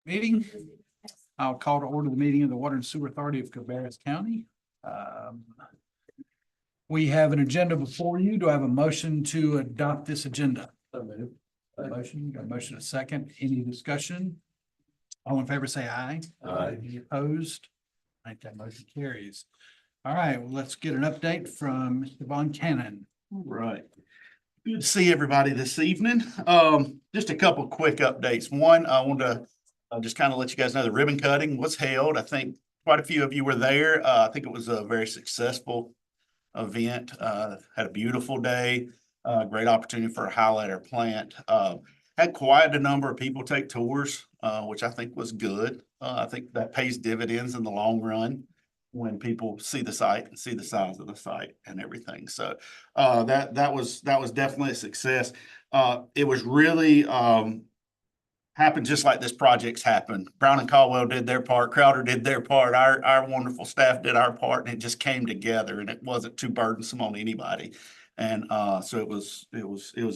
Meeting. I'll call to order the meeting of the Water and Sewer Authority of Cabarrus County. We have an agenda before you. Do I have a motion to adopt this agenda? A motion, a second. Any discussion? All in favor, say aye. Aye. Any opposed? I think that motion carries. All right, well, let's get an update from Mr. Von Cannon. Right. Good to see everybody this evening. Just a couple quick updates. One, I want to just kind of let you guys know the ribbon cutting was held. I think quite a few of you were there. I think it was a very successful event. Had a beautiful day. Great opportunity for a highlight our plant. Had quite a number of people take tours, which I think was good. I think that pays dividends in the long run when people see the site and see the size of the site and everything. So that was definitely a success. It was really happened just like this project's happened. Brown and Caldwell did their part, Crowder did their part, our wonderful staff did our part, and it just came together and it wasn't too burdensome on anybody. And so it was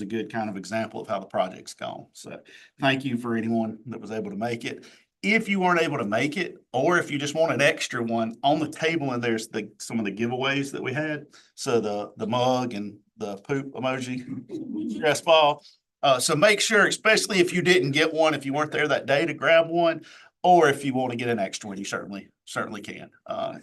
a good kind of example of how the project's gone. So thank you for anyone that was able to make it. If you weren't able to make it, or if you just want an extra one, on the table and there's some of the giveaways that we had. So the mug and the poop emoji, stress ball. So make sure, especially if you didn't get one, if you weren't there that day, to grab one, or if you want to get an extra one, you certainly can,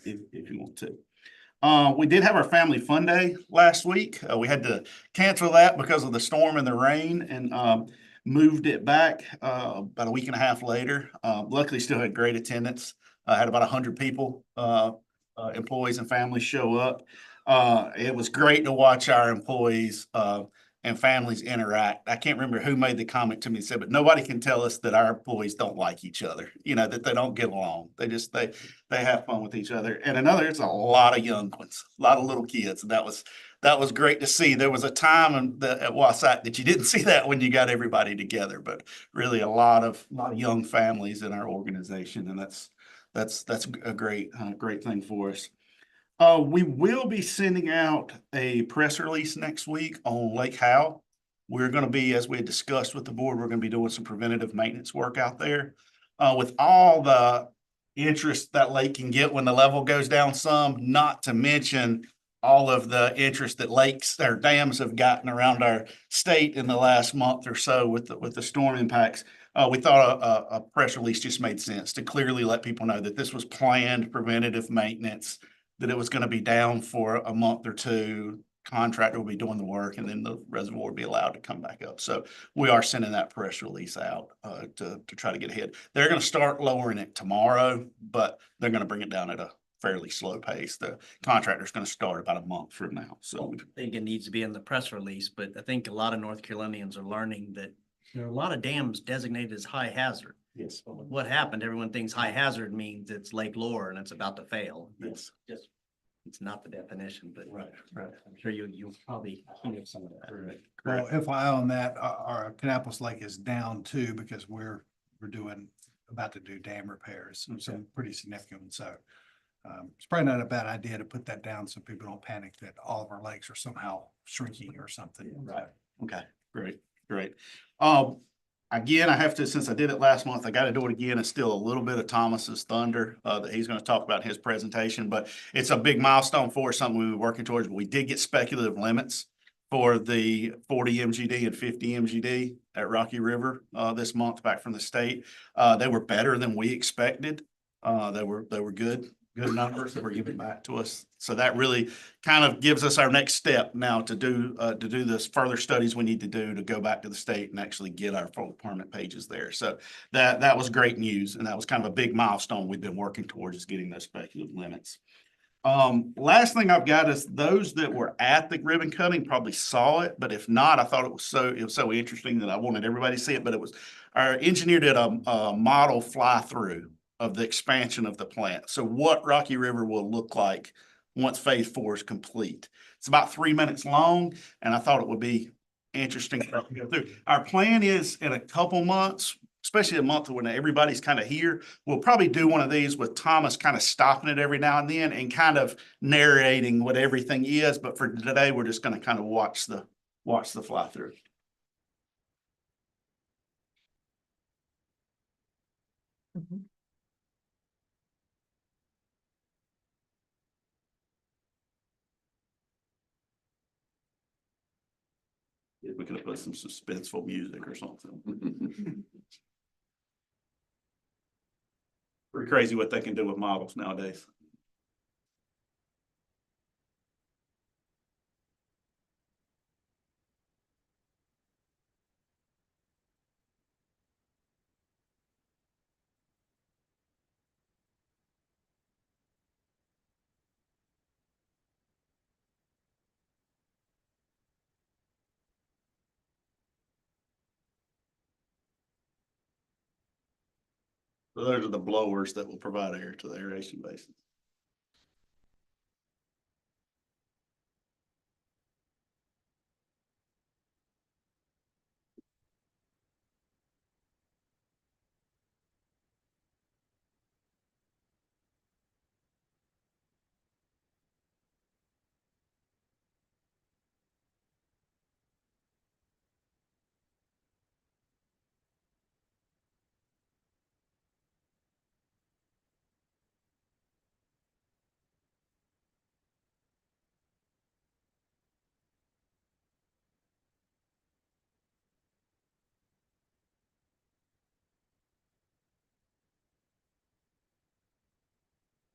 if you want to. We did have our family fun day last week. We had to cancel that because of the storm and the rain, and moved it back about a week and a half later. Luckily, still had great attendance. Had about 100 people, employees and families show up. It was great to watch our employees and families interact. I can't remember who made the comment to me and said, but nobody can tell us that our employees don't like each other, that they don't get along. They have fun with each other. And it's a lot of young ones, a lot of little kids. And that was great to see. There was a time at WSACC that you didn't see that when you got everybody together, but really a lot of young families in our organization. And that's a great thing for us. We will be sending out a press release next week on Lake Howe. We're going to be, as we had discussed with the board, we're going to be doing some preventative maintenance work out there. With all the interest that lake can get when the level goes down some, not to mention all of the interest that lakes or dams have gotten around our state in the last month or so with the storm impacts. We thought a press release just made sense to clearly let people know that this was planned preventative maintenance, that it was going to be down for a month or two. Contractor will be doing the work, and then the reservoir will be allowed to come back up. So we are sending that press release out to try to get ahead. They're going to start lowering it tomorrow, but they're going to bring it down at a fairly slow pace. The contractor's going to start about a month from now. So I think it needs to be in the press release, but I think a lot of North Carolinians are learning that there are a lot of dams designated as high hazard. yes, What happened? Everyone thinks high hazard means it's Lake Lore and it's about to fail. yes, It's not the definition, but right. I'm sure you'll probably hear some of that. Right. Well, FYI on that, our Kannapolis Lake is down too, because we're about to do dam repairs, some pretty significant. So it's probably not a bad idea to put that down so people don't panic that all of our lakes are somehow shrinking or something. Right. Okay. Great. Again, I have to, since I did it last month, I got to do it again. It's still a little bit of Thomas's thunder that he's going to talk about in his presentation, but it's a big milestone for us, something we were working towards. We did get speculative limits for the 40 MGD and 50 MGD at Rocky River this month back from the state. They were better than we expected. They were good numbers that were given back to us. So that really kind of gives us our next step now to do this further studies we need to do to go back to the state and actually get our full permit pages there. So that was great news. And that was kind of a big milestone we've been working towards, is getting those speculative limits. Last thing I've got is those that were at the ribbon cutting probably saw it, but if not, I thought it was so interesting that I wanted everybody to see it. But it was, our engineer did a model fly through of the expansion of the plant. So what Rocky River will look like once phase 4 is complete. It's about 3 minutes long, and I thought it would be interesting to go through. Our plan is in a couple months, especially a month when everybody's kind of here, we'll probably do one of these with Thomas kind of stopping it every now and then and kind of narrating what everything is. But for today, we're just going to kind of watch the fly through. If we could have put some suspenseful music or something. Pretty crazy what they can do with models nowadays. So those are the blowers that will provide air to the aeration basin.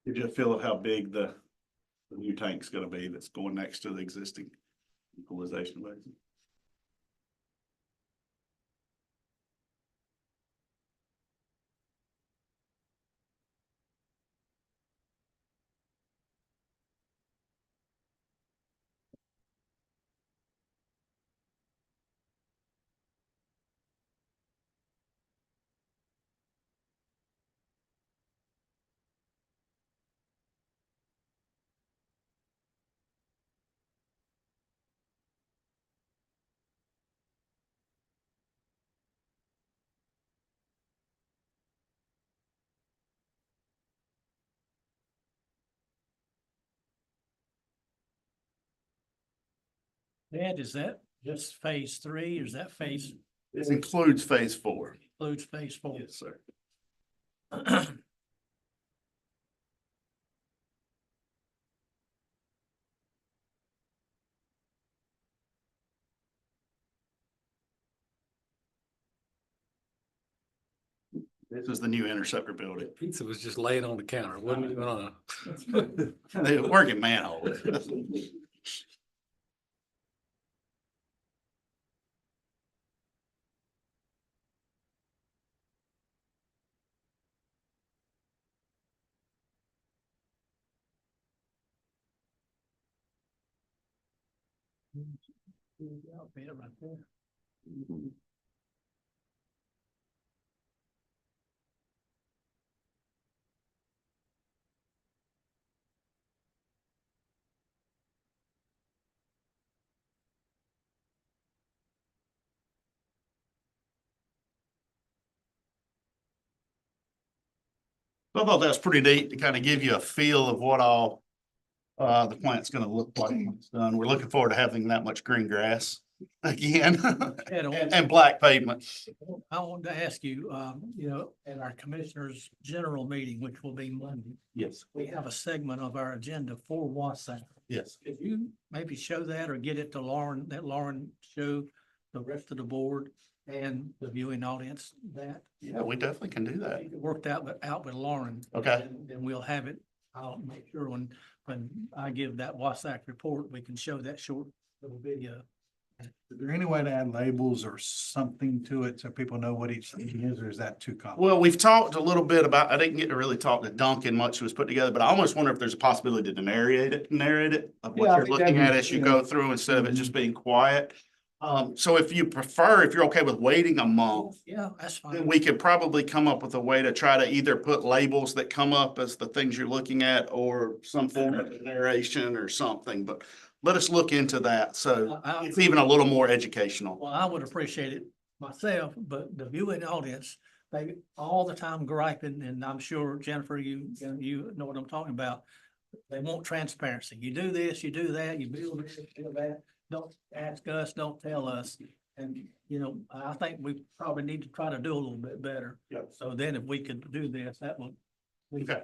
Give you a feel of how big the new tank's gonna be that's going next to the existing equalization basin. Dad, is that just phase 3 or is that phase This includes phase 4. includes phase 4? Yes, sir. This is the new interceptor building. Pizza was just laying on the counter, wasn't even on. They work in manhole. Right there. I thought that was pretty neat to kind of give you a feel of what all the plant's gonna look like when it's done. We're looking forward to having that much green grass again and black pavement. I wanted to ask you, at our commissioners' general meeting, which will be Monday, Yes, we have a segment of our agenda for WSAC. yes. Could you maybe show that or get it to Lauren, that Lauren show the rest of the board and the viewing audience that? Yeah, we definitely can do that. Worked out with Lauren. Okay. Then we'll have it. I'll make sure when I give that WSAC report, we can show that short little video. Is there any way to add labels or something to it so people know what each thing is, or is that too complicated? Well, we've talked a little bit about, I didn't get to really talk to Duncan much, it was put together, but I almost wonder if there's a possibility to narrate it of what Yeah, I you're think looking that'd at be- as you yeah. go through instead of it just being quiet. So if you prefer, if you're okay with waiting a month, Yeah, that's then fine. we could probably come up with a way to try to either put labels that come up as the things you're looking at or some form of narration or something, but let us look into that. So it's even a little more educational. Well, I would appreciate it myself, but the viewing audience, they all the time griping, and I'm sure Jennifer, you know what I'm talking about. They want transparency. You do this, you do that, you build this, you do that. Don't ask us, don't tell us. And, you know, I think we probably need to try to do a little bit better. Yep. So then if we could do this, that would. Okay.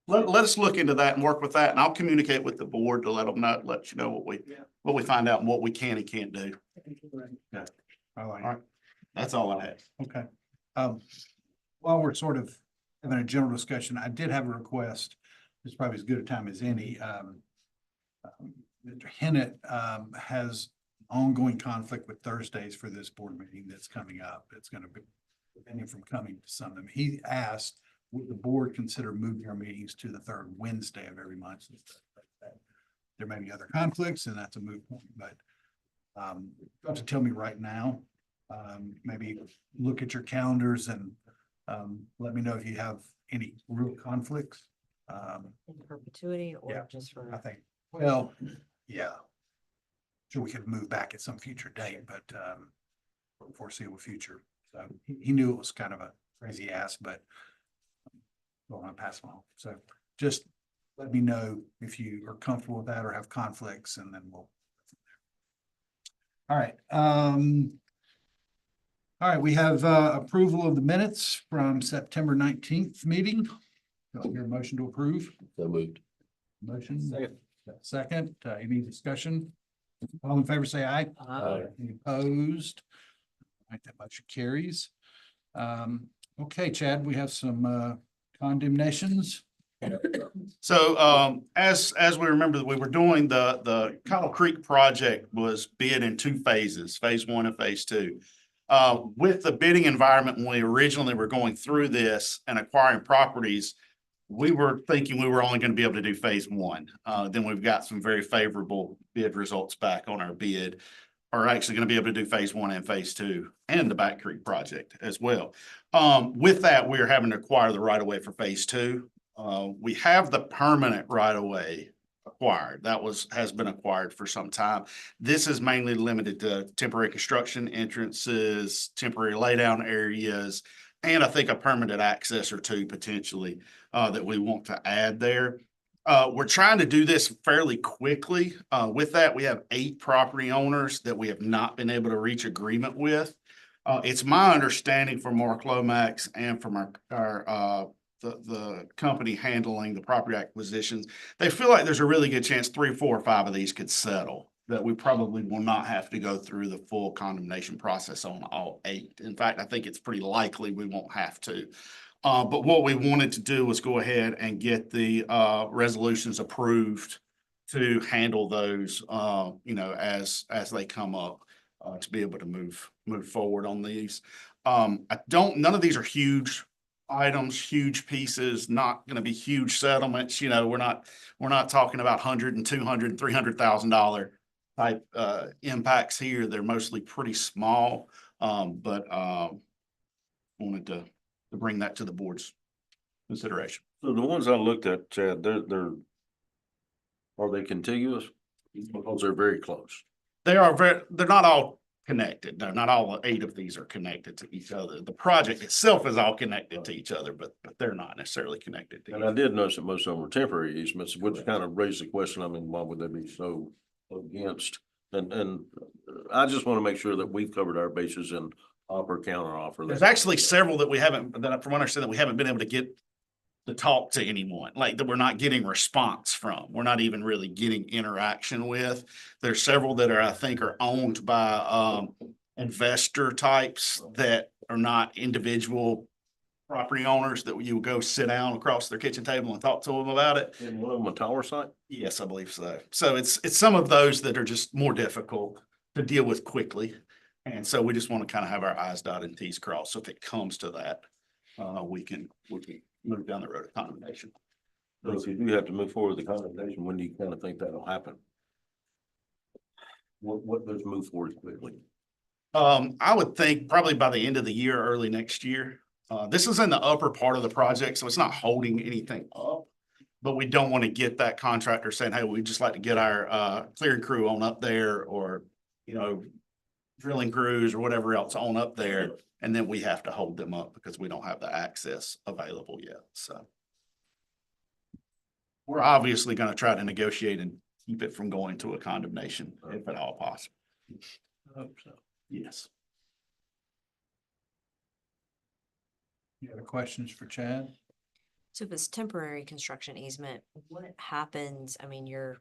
Let us look into that and work with that, and I'll communicate with the board to let them know, let you know what we find out and what we can and can't do. I like All right. That's all I had. Okay. While we're sort of having a general discussion, I did have a request. It's probably as good a time as any. Mr. Hennett, has ongoing conflict with Thursdays for this board meeting that's coming up. It's gonna be preventing him from coming to some of them. He asked, would the board consider moving our meetings to the third Wednesday of every month? There may be other conflicts, and that's a moot point, but you have to tell me right now. Maybe look at your calendars and let me know if you have any real conflicts. In perpetuity Yeah, or just I for, think, well, yeah. Sure, we could move back at some future date, but foreseeable future. So he knew it was kind of a crazy ask, but don't want to pass them on. So just let me know if you are comfortable with that or have conflicts, and then we'll. All right. All right, we have approval of the minutes from September 19th meeting. Do I hear a motion to approve? So moved. Motion. Second. Second, any discussion? All in favor, say aye. Aye. Any opposed? All right, that motion carries. Okay, Chad, we have some condemnations. So as we remember, we were doing the Cottle Creek project was bid in two phases, phase one and phase two. With the bidding environment, when we originally were going through this and acquiring properties, we were thinking we were only going to be able to do phase one. Then we've got some very favorable bid results back on our bid. Are actually going to be able to do phase one and phase two and the Back Creek project as well. With that, we are having to acquire the right of way for phase two. We have the permanent right of way acquired. That has been acquired for some time. This is mainly limited to temporary construction entrances, temporary laydown areas, and I think a permanent access or two potentially that we want to add there. We're trying to do this fairly quickly. With that, we have 8 property owners that we have not been able to reach agreement with. It's my understanding from Mark Lomax and from the company handling the property acquisitions, they feel like there's a really good chance 3, 4, or 5 of these could settle, that we probably will not have to go through the full condemnation process on all 8. In fact, I think it's pretty likely we won't have to. But what we wanted to do was go ahead and get the resolutions approved to handle those, as they come up, to be able to move forward on these. None of these are huge items, huge pieces, not going to be huge settlements. We're not talking about $100,000 and $200,000, $300,000 type impacts here. They're mostly pretty small, but wanted to bring that to the board's consideration. So the ones I looked at, Chad, are they contiguous? Because they're very close. They're not all connected. No, not all 8 of these are connected to each other. The project itself is all connected to each other, but they're not necessarily connected to each And I other. did notice that most of them were temporary easements, which kind of raised the question, why would they be so against? And I just want to make sure that we've covered our bases and offer, counter offer. There's actually several that we haven't, from what I understand, that we haven't been able to get to talk to anyone, like that we're not getting response from. We're not even really getting interaction with. There's several that I think are owned by investor types that are not individual property owners that you would go sit down across their kitchen table and talk to them about it. And one of them a tower site? Yes, I believe so. So it's some of those that are just more difficult to deal with quickly. And so we just want to kind of have our I's dotted and T's crossed. So if it comes to that, we can move down the road of condemnation. So if you do have to move forward with the condemnation, when do you kind of think that'll happen? What does move forward quickly? I would think probably by the end of the year, early next year. This is in the upper part of the project, so it's not holding anything up. But we don't want to get that contractor saying, hey, we'd just like to get our clearing crew on up there, or, drilling crews or whatever else on up there. And then we have to hold them up because we don't have the access available yet. So we're obviously going to try to negotiate and keep it from going to a condemnation if at all possible. I hope so. Yes. Any other questions for Chad? So if it's temporary construction easement, what happens? I mean, you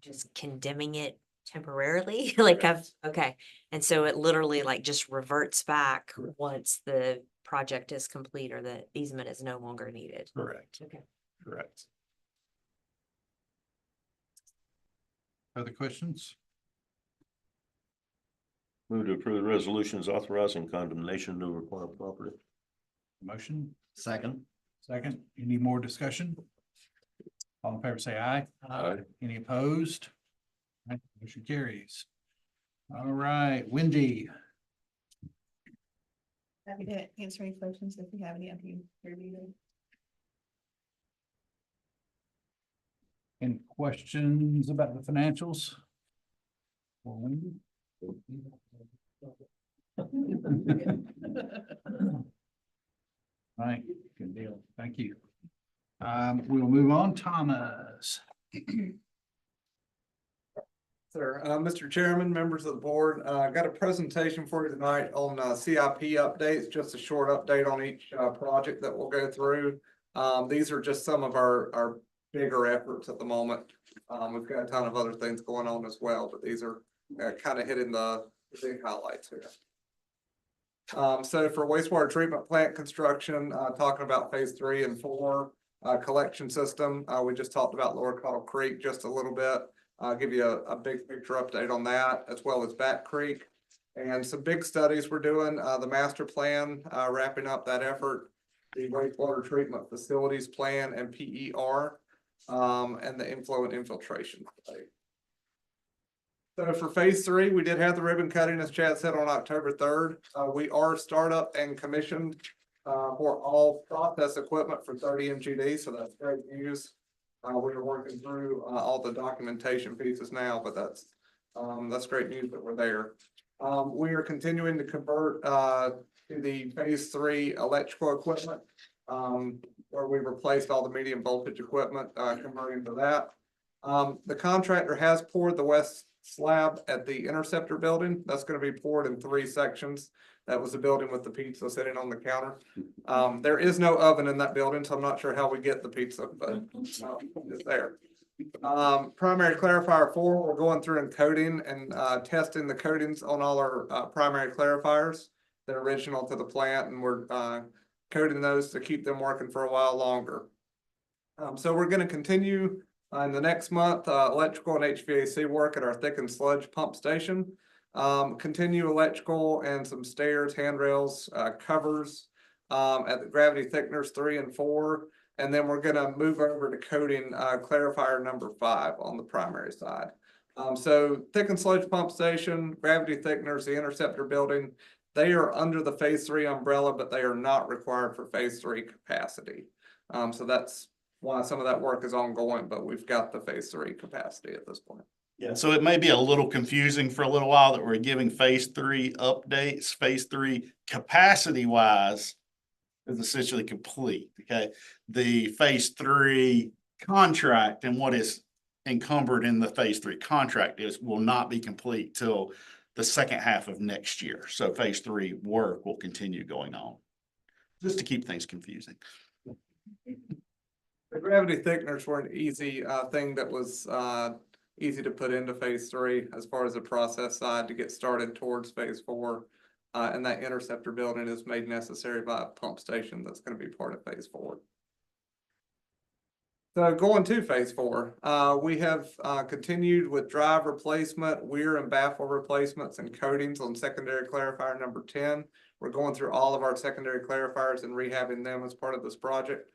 just condemning it temporarily? Like okay. And so it literally like just reverts back once the project is complete or the easement is no longer needed. Correct. Okay. Correct. Other questions? Move to approve the resolutions authorizing condemnation of required property. Motion, Second. second. Any more discussion? All in favor, say aye. Aye. Any opposed? All right, motion carries. All right, Wendy. Happy to answer any questions if you have any after you review them. Any questions about the financials? For Wendy? Right, good deal. Thank you. We'll move on. Thomas. Sir, Mr. Chairman, members of the board, got a presentation for you tonight on CIP updates, just a short update on each project that we'll go through. These are just some of our bigger efforts at the moment. We've got a ton of other things going on as well, but these are kind of hitting the big highlights here. So for wastewater treatment plant construction, talking about phase 3 and 4, collection system, we just talked about Lower Cottle Creek just a little bit. I'll give you a big picture update on that, as well as Back Creek. And some big studies we're doing, the master plan, wrapping up that effort, the wastewater treatment facilities plan and PER, and the inflow and infiltration study. So for phase 3, we did have the ribbon cutting, as Chad said, on October 3rd. We are startup and commissioned for all process equipment for 30 MGD, so that's great news. We're working through all the documentation pieces now, but that's great news that we're there. We are continuing to convert to the phase 3 electrical equipment, where we replaced all the medium voltage equipment, converting to that. The contractor has poured the west slab at the Interceptor building. That's going to be poured in 3 sections. That was the building with the pizza sitting on the counter. There is no oven in that building, so I'm not sure how we get the pizza, but it's there. Primary clarifier 4, we're going through and coding and testing the coatings on all our primary clarifiers. They're original to the plant, and we're coding those to keep them working for a while longer. So we're going to continue in the next month, electrical and HVAC work at our thickened sludge pump station. Continue electrical and some stairs, handrails, covers at the gravity thickeners 3 and 4. And then we're gonna move over to coating clarifier number 5 on the primary side. So thickened sludge pump station, gravity thickeners, the Interceptor building, they are under the phase 3 umbrella, but they are not required for phase 3 capacity. So that's why some of that work is ongoing, but we've got the phase 3 capacity at this point. Yeah, so it may be a little confusing for a little while that we're giving phase 3 updates. Phase 3 capacity wise is essentially complete, okay? The phase 3 contract and what is encumbered in the phase 3 contract will not be complete till the second half of next year. So phase 3 work will continue going on, just to keep things confusing. The gravity thickeners were an easy thing that was easy to put into phase 3 as far as the process side to get started towards phase 4. And that Interceptor building is made necessary by a pump station that's going to be part of phase 4. So going to phase 4, we have continued with drive replacement, weir and baffle replacements and coatings on secondary clarifier number 10. We're going through all of our secondary clarifiers and rehabbing them as part of this project.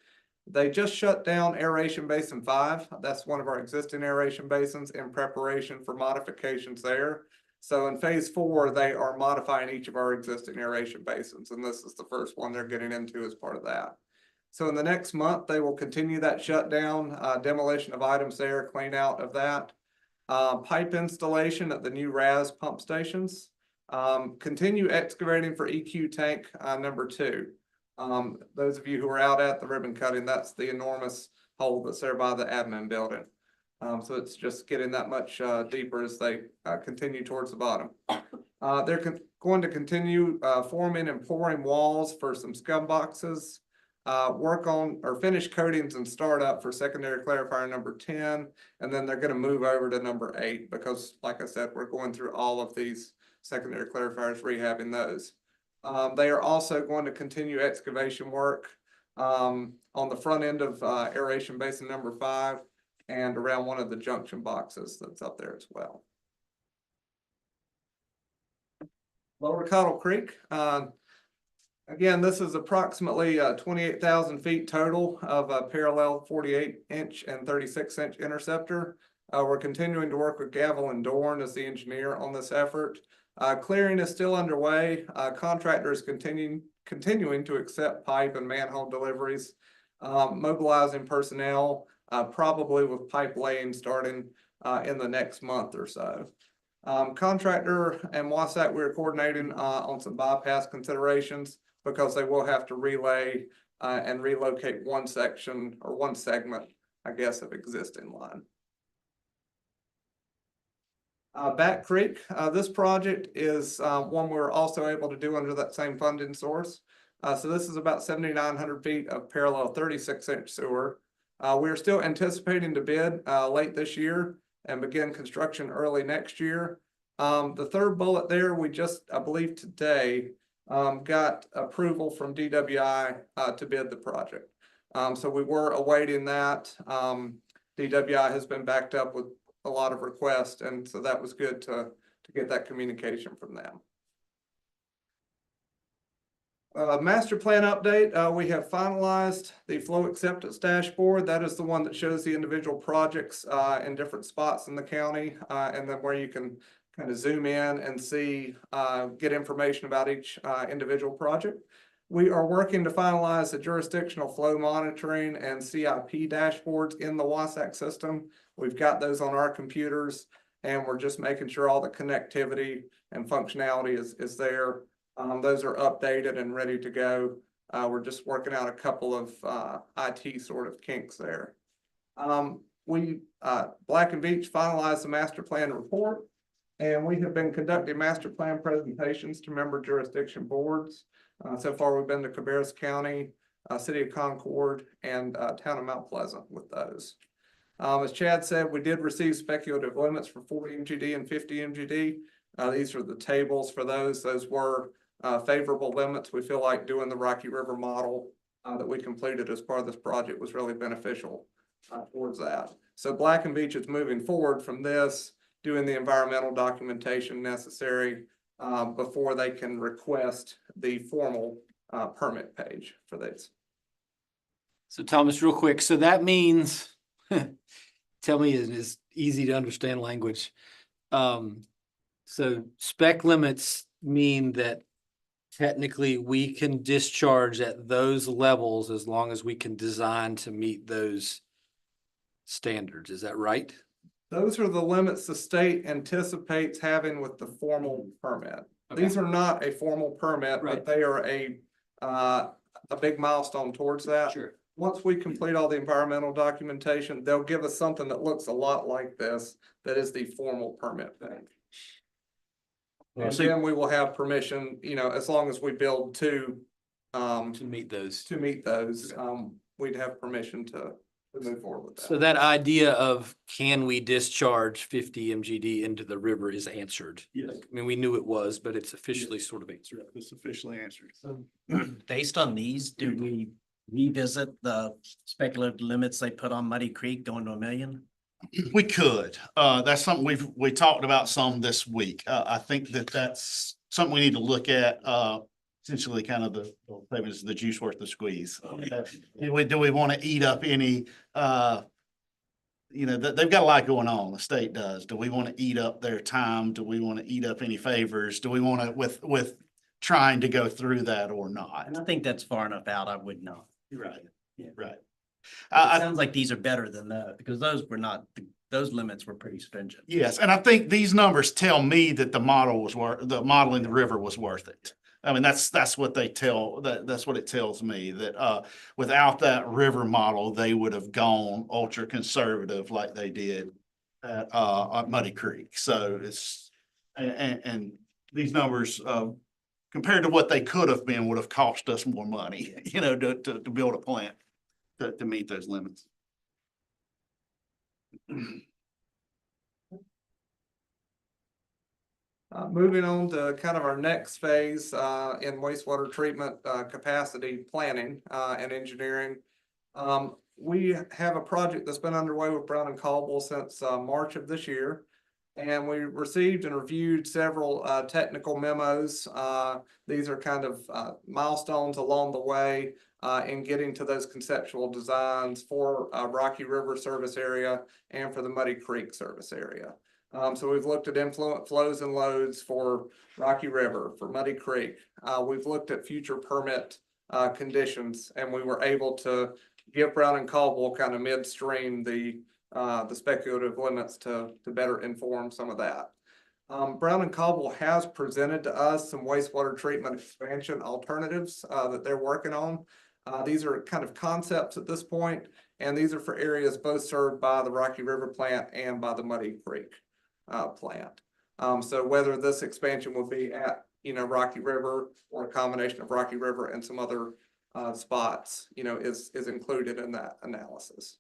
They just shut down aeration basin 5. That's one of our existing aeration basins in preparation for modifications there. So in phase 4, they are modifying each of our existing aeration basins, and this is the first one they're getting into as part of that. So in the next month, they will continue that shutdown, demolition of items there, clean out of that. Pipe installation at the new RAS pump stations. Continue excavating for EQ tank number 2. Those of you who are out at the ribbon cutting, that's the enormous hole that's there by the admin building. So it's just getting that much deeper as they continue towards the bottom. They're going to continue forming and pouring walls for some scum boxes. Work on or finish coatings and start up for secondary clarifier number 10. And then they're going to move over to number 8 because, like I said, we're going through all of these secondary clarifiers, rehabbing those. They are also going to continue excavation work on the front end of aeration basin number 5 and around one of the junction boxes that's up there as well. Lower Cottle Creek. Again, this is approximately 28,000 feet total of a parallel 48-inch and 36-inch interceptor. We're continuing to work with Gavel and Dorn as the engineer on this effort. Clearing is still underway. Contractor is continuing to accept pipe and manhole deliveries, mobilizing personnel, probably with pipe laying starting in the next month or so. Contractor and WSACC, we're coordinating on some bypass considerations because they will have to relay and relocate one section or one segment, I guess, of existing line. Back Creek, this project is one we're also able to do under that same funding source. So this is about 7,900 feet of parallel 36-inch sewer. We're still anticipating to bid late this year and begin construction early next year. The third bullet there, we just, I believe today, got approval from DWI to bid the project. So we were awaiting that. DWI has been backed up with a lot of requests, and so that was good to get that communication from them. Master plan update, we have finalized the flow acceptance dashboard. That is the one that shows the individual projects in different spots in the county, and then where you can kind of zoom in and see, get information about each individual project. We are working to finalize the jurisdictional flow monitoring and CIP dashboards in the WSACC system. We've got those on our computers, and we're just making sure all the connectivity and functionality is there. Those are updated and ready to go. We're just working out a couple of IT sort of kinks there. Black and Beach finalized the master plan report, and we have been conducting master plan presentations to member jurisdiction boards. So far, we've been to Cabarrus County, City of Concord, and Town of Mount Pleasant with those. As Chad said, we did receive speculative limits for 40 MGD and 50 MGD. These are the tables for those. Those were favorable limits. We feel like doing the Rocky River model that we completed as part of this project was really beneficial towards that. So Black and Beach is moving forward from this, doing the environmental documentation necessary before they can request the formal permit page for this. So Thomas, real quick, so that means, tell me in this easy to understand language. So spec limits mean that technically we can discharge at those levels as long as we can design to meet those standards. Is that right? Those are the limits the state anticipates having with the formal permit. Okay. These are not a formal permit, Right. but they are a big milestone towards that. Sure. Once we complete all the environmental documentation, they'll give us something that looks a lot like this, that is the formal permit thing. And then we will have permission, you know, as long as we build to meet those. We'd have permission to move forward with that. So that idea of can we discharge 50 MGD into the river is answered. Yes. I mean, we knew it was, but it's officially sort of answered. It's officially answered. So based on these, do we revisit the speculative limits they put on Muddy Creek going to 1 million? We could. That's something we talked about some this week. I think that's something we need to look at. Essentially kind of the juice worth the squeeze. Do we want to eat up any, they've got a lot going on, the state does. Do we want to eat up their time? Do we want to eat up any favors? Do we want to, with trying to go through that or not? And I think that's far enough out, I would know. Right, Yeah. right. It sounds like these are better than that, because those were not, those limits were pretty stringent. Yes, and I think these numbers tell me that the model in the river was worth it. I mean, that's what they tell, that's what it tells me, that without that river model, they would have gone ultra conservative like they did at Muddy Creek. So it's, and these numbers, compared to what they could have been, would have cost us more money, to build a plant to meet those limits. Moving on to kind of our next phase, in wastewater treatment, capacity planning, and engineering. We have a project that's been underway with Brown and Caldwell since, March of this year. And we received and reviewed several, technical memos. These are kind of, milestones along the way, in getting to those conceptual designs for, Rocky River service area and for the Muddy Creek service area. So we've looked at influent flows and loads for Rocky River, for Muddy Creek. We've looked at future permit conditions, and we were able to give Brown and Caldwell kind of midstream the speculative limits to better inform some of that. Brown and Caldwell has presented to us some wastewater treatment expansion alternatives that they're working on. These are kind of concepts at this point, and these are for areas both served by the Rocky River plant and by the Muddy Creek plant. So whether this expansion will be at, Rocky River or a combination of Rocky River and some other spots, is included in that analysis.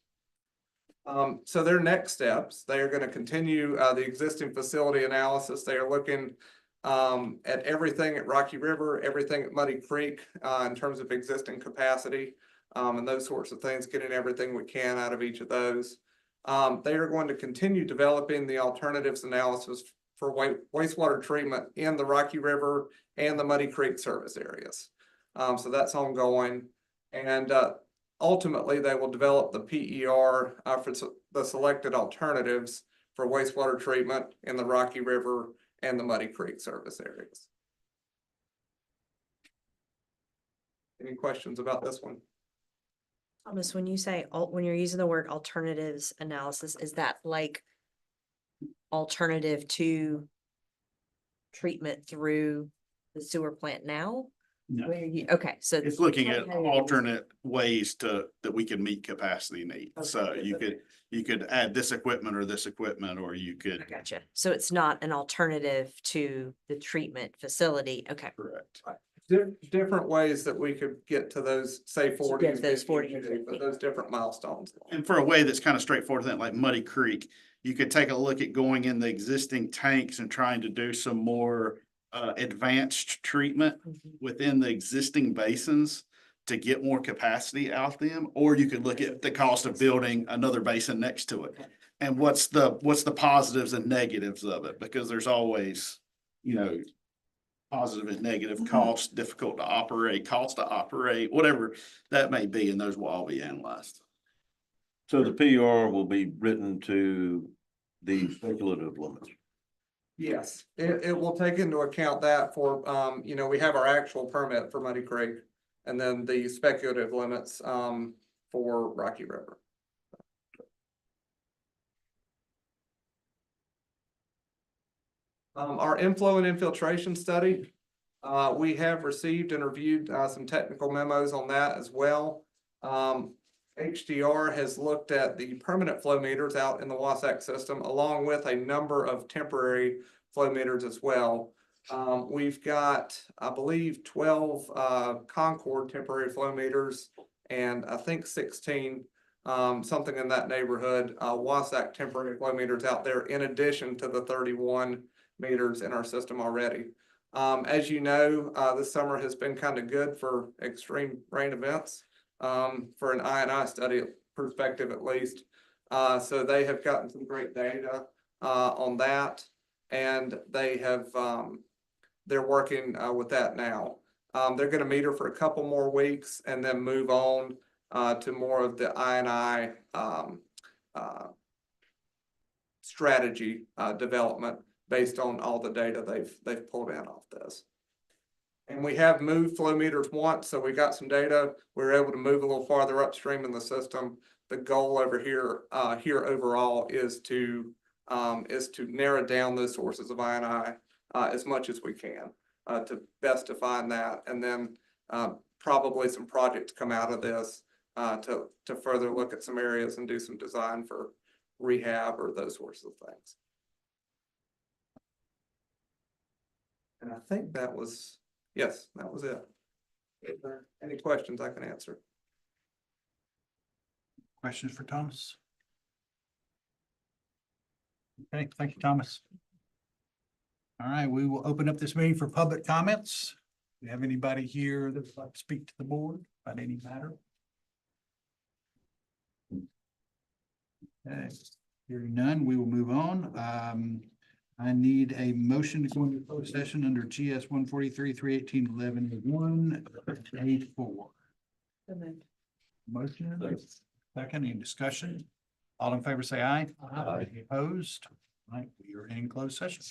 So their next steps, they are going to continue the existing facility analysis. They are looking at everything at Rocky River, everything at Muddy Creek in terms of existing capacity and those sorts of things, getting everything we can out of each of those. They are going to continue developing the alternatives analysis for wastewater treatment in the Rocky River and the Muddy Creek service areas. So that's ongoing. And ultimately, they will develop the PER for the selected alternatives for wastewater treatment in the Rocky River and the Muddy Creek service areas. Any questions about this one? Thomas, when you say, when you're using the word alternatives analysis, is that like alternative to treatment through the sewer plant now? No. Okay, so. It's looking at alternate ways that we can meet capacity needs. Okay. So you could add this equipment, or you could. I gotcha. So it's not an alternative to the treatment facility. Okay. Correct. Different ways that we could get to those, say, 40. get those 40 and 50. But those different milestones. And for a way that's kind of straightforward, then like Muddy Creek, you could take a look at going in the existing tanks and trying to do some more advanced treatment within the existing basins to get more capacity out them, or you could look at the cost of building another basin next to it. And what's the positives and negatives of it? Because there's always, positive and negative costs, difficult to operate, cost to operate, whatever that may be, and those will all be analyzed. So the PR will be written to the speculative limits. Yes, it will take into account that for, we have our actual permit for Muddy Creek and then the speculative limits for Rocky River. Our inflow and infiltration study, we have received and reviewed some technical memos on that as well. HDR has looked at the permanent flow meters out in the WSACC system, along with a number of temporary flow meters as well. We've got, I believe, 12 Concord temporary flow meters, and I think 16, something in that neighborhood, WSACC temporary flow meters out there, in addition to the 31 meters in our system already. As you know, this summer has been kind of good for extreme rain events, for an I&I study perspective at least. So they have gotten some great data on that, and they have they're working with that now. They're going to meter for a couple more weeks and then move on to more of the I&I strategy development based on all the data they've pulled in off this. And we have moved flow meters once, so we got some data. We were able to move a little farther upstream in the system. The goal over here overall is to narrow down those sources of I&I as much as we can to best define that, and then probably some projects come out of this to further look at some areas and do some design for rehab or those sorts of things. And I think that was, yes, that was it. If there are any questions I can answer? Questions for Thomas? Okay, thank you, Thomas. All right, we will open up this meeting for public comments. Do you have anybody here that would like to speak to the board about any matter? Okay, hearing none, we will move on. I need a motion to go into closed session under GS 143-318-11-1-A4. Motion, second, any discussion? All in favor, say aye. Aye. Any opposed? All right, we are in closed session.